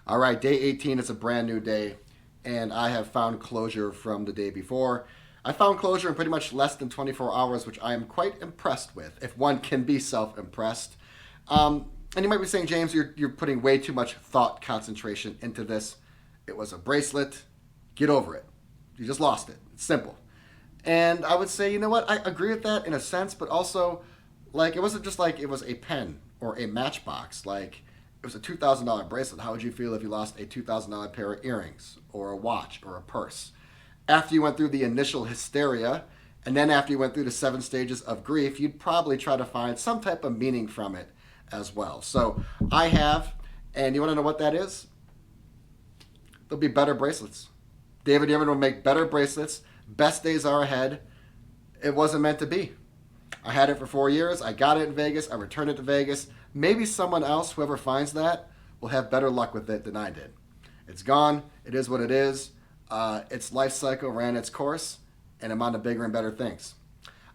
All right, day 18 is a brand new day, and I have found closure from the day before. I found closure in pretty much less than 24 hours, which I am quite impressed with, if one can be self impressed. And you might be saying, James, you're putting way too much thought concentration into this. It was a bracelet. Get over it. You just lost it. It's simple. And I would say, you know what? I agree with that in a sense, but also, like, it wasn't just like it was a pen or a matchbox. Like, it was a $2,000 bracelet. How would you feel if you lost a $2,000 pair of earrings or a watch or a purse? After you went through the initial hysteria, and then after you went through the 7 stages of grief, you'd probably try to find some type of meaning from it as well. So I have, and you want to know what that is? There'll be better bracelets. David Yearman will make better bracelets. Best days are ahead. It wasn't meant to be. I had it for 4 years. I got it in Vegas. I returned it to Vegas. Maybe someone else, whoever finds that, will have better luck with it than I did. It's gone. It is what it is. Its life cycle ran its course, and I'm on to bigger and better things.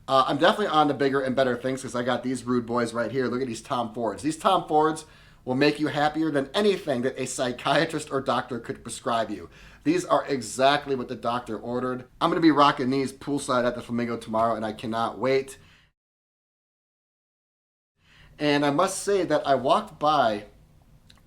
I'm definitely on to bigger and better things because I got these rude boys right here. Look at these Tom Fords. These Tom Fords will make you happier than anything that a psychiatrist or doctor could prescribe you. These are exactly what the doctor ordered. I'm going to be rocking these poolside at the Flamingo tomorrow, and I cannot wait. And I must say that I walked by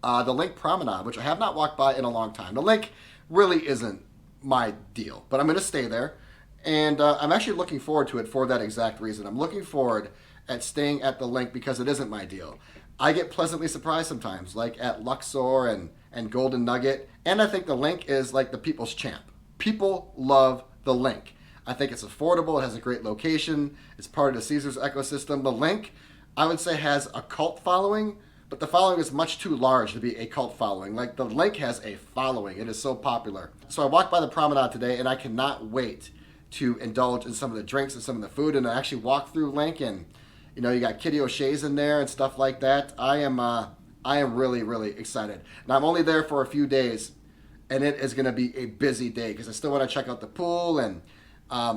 the Link Promenade, which I have not walked by in a long time. The Link really isn't my deal, but I'm going to stay there. And I'm actually looking forward to it for that exact reason. I'm looking forward at staying at the Link because it isn't my deal. I get pleasantly surprised sometimes, like at Luxor and Golden Nugget. And I think the Link is like the people's champ. People love the Link. I think it's affordable. It has a great location. It's part of the Caesars ecosystem. The Link, I would say, has a cult following, but the following is much too large to be a cult following. Like, the Link has a following. It is so popular. So I walked by the promenade today, and I cannot wait to indulge in some of the drinks and some of the food, and I actually walk through Link, and you got Kitty O'Shea's in there and stuff like that. I am really, really excited. Now, I'm only there for a few days, and it is going to be a busy day because I still want to check out the pool, and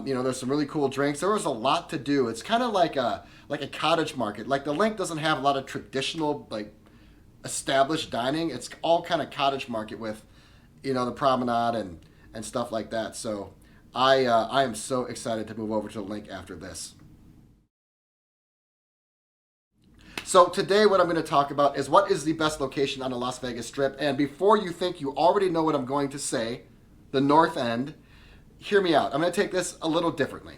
there's some really cool drinks. There was a lot to do. It's kind of like a cottage market. Like, the Link doesn't have a lot of traditional, like, established dining. It's all kind of cottage market with, the promenade and stuff like that. So I am so excited to move over to the Link after this. So today what I'm going to talk about is what is the best location on the Las Vegas Strip. And before you think you already know what I'm going to say, the North End, hear me out. I'm going to take this a little differently.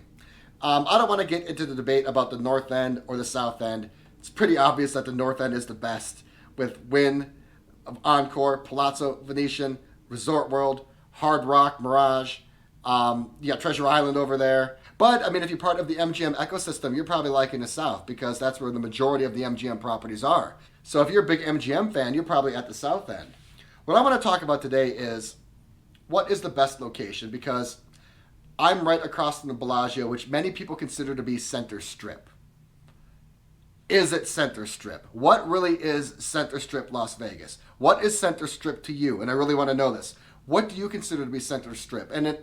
I don't want to get into the debate about the North End or the South End. It's pretty obvious that the North End is the best with Wynn, Encore, Palazzo, Venetian, Resort World, Hard Rock, Mirage. You got Treasure Island over there. But, I mean, if you're part of the MGM ecosystem, you're probably liking the South because that's where the majority of the MGM properties are. So if you're a big MGM fan, you're probably at the South End. What I want to talk about today is what is the best location, because I'm right across from the Bellagio, which many people consider to be Center Strip. Is it Center Strip? What really is Center Strip Las Vegas? What is Center Strip to you? And I really want to know this. What do you consider to be Center Strip? And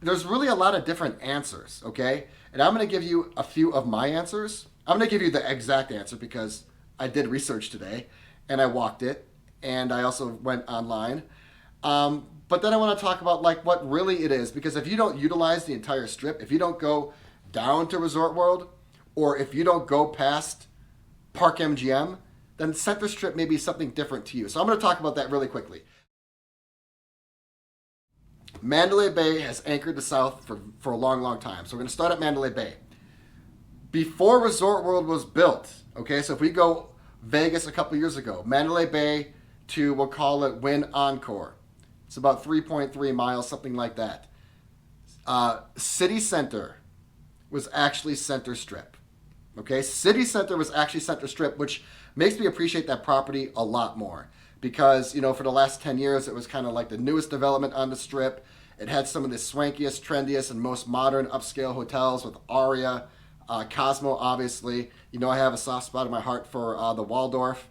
there's really a lot of different answers, okay? And I'm going to give you a few of my answers. I'm going to give you the exact answer because I did research today, and I walked it, and I also went online. But then I want to talk about like what really it is, because if you don't utilize the entire Strip, if you don't go down to Resort World, or if you don't go past Park MGM, then Center Strip may be something different to you. So I'm going to talk about that really quickly. Mandalay Bay has anchored the South for a long, long time. So we're going to start at Mandalay Bay. Before Resort World was built, okay, so if we go Vegas a couple years ago, Mandalay Bay to, we'll call it Wynn Encore. It's about 3.3 miles, something like that. City Center was actually Center Strip. Okay, City Center was actually Center Strip, which makes me appreciate that property a lot more. Because, for the last 10 years, it was kind of like the newest development on the Strip. It had some of the swankiest, trendiest, and most modern upscale hotels with Aria, Cosmo, obviously. I have a soft spot in my heart for the Waldorf.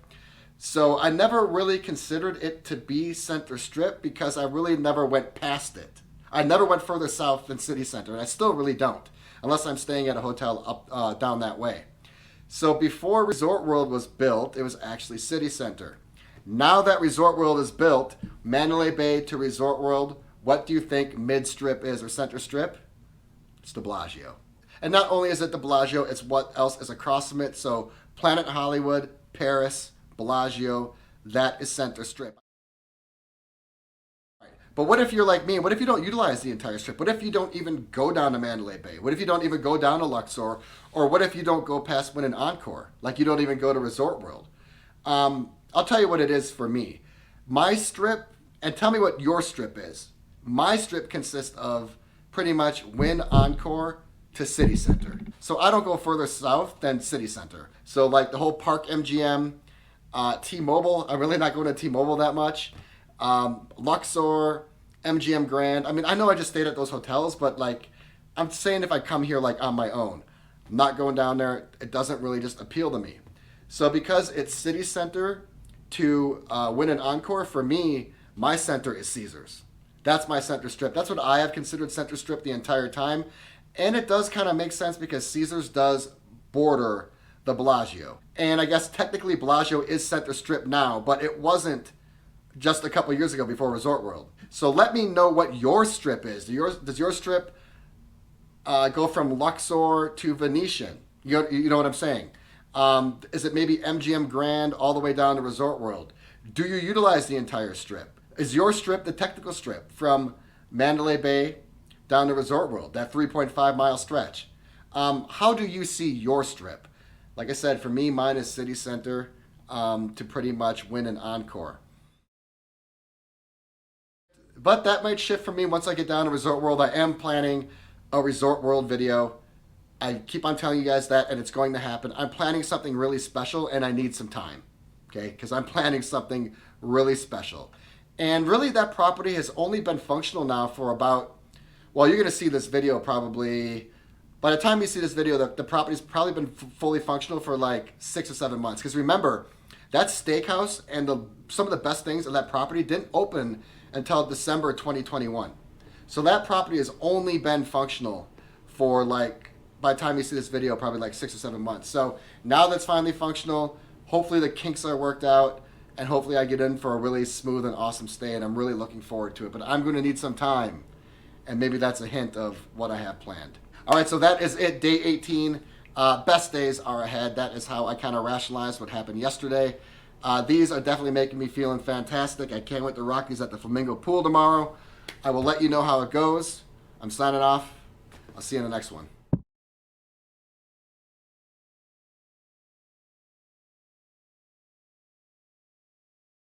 So I never really considered it to be Center Strip because I really never went past it. I never went further south than City Center, and I still really don't, unless I'm staying at a hotel up down that way. So before Resort World was built, it was actually City Center. Now that Resort World is built, Mandalay Bay to Resort World, what do you think mid-strip is, or center strip? It's the Bellagio. And not only is it the Bellagio, it's what else is across from it. So Planet Hollywood, Paris, Bellagio, that is center strip. But what if you're like me? What if you don't utilize the entire strip? What if you don't even go down to Mandalay Bay? What if you don't even go down to Luxor? Or what if you don't go past Wynn and Encore? Like you don't even go to Resort World? I'll tell you what it is for me. My strip, and tell me what your strip is. My strip consists of pretty much Wynn Encore to City Center. So I don't go further south than City Center. So like the whole Park MGM, T-Mobile, I'm really not going to T-Mobile that much. Luxor, MGM Grand. I mean, I know I just stayed at those hotels, but like, I'm saying if I come here like on my own, I'm not going down there. It doesn't really just appeal to me. So because it's City Center to Wynn and Encore, for me, my center is Caesars. That's my center strip. That's what I have considered center strip the entire time. And it does kind of make sense because Caesars does border the Bellagio. And I guess technically Bellagio is center strip now, but it wasn't just a couple years ago before Resort World. So let me know what your strip is. Does your strip go from Luxor to Venetian? You know what I'm saying? Is it maybe MGM Grand all the way down to Resort World? Do you utilize the entire strip? Is your strip the technical strip from Mandalay Bay down to Resort World, that 3.5 mile stretch? How do you see your strip? Like I said, for me, mine is City Center to pretty much Wynn and Encore. But that might shift for me once I get down to Resort World. I am planning a Resort World video. I keep on telling you guys that, and it's going to happen. I'm planning something really special, and I need some time, okay? Because I'm planning something really special. And really, that property has only been functional now for about, well, you're going to see this video probably, by the time you see this video, the property's probably been fully functional for like 6 or 7 months. Because remember, that steakhouse and some of the best things of that property didn't open until December 2021. So that property has only been functional for like, by the time you see this video, probably like 6 or 7 months. So now that's finally functional, hopefully the kinks are worked out, and hopefully I get in for a really smooth and awesome stay, and I'm really looking forward to it. But I'm going to need some time, and maybe that's a hint of what I have planned. All right, so that is it, day 18. Best days are ahead. That is how I kind of rationalized what happened yesterday. These are definitely making me feeling fantastic. I can't wait to rock these at the Flamingo Pool tomorrow. I will let you know how it goes. I'm signing off. I'll see you in the next one.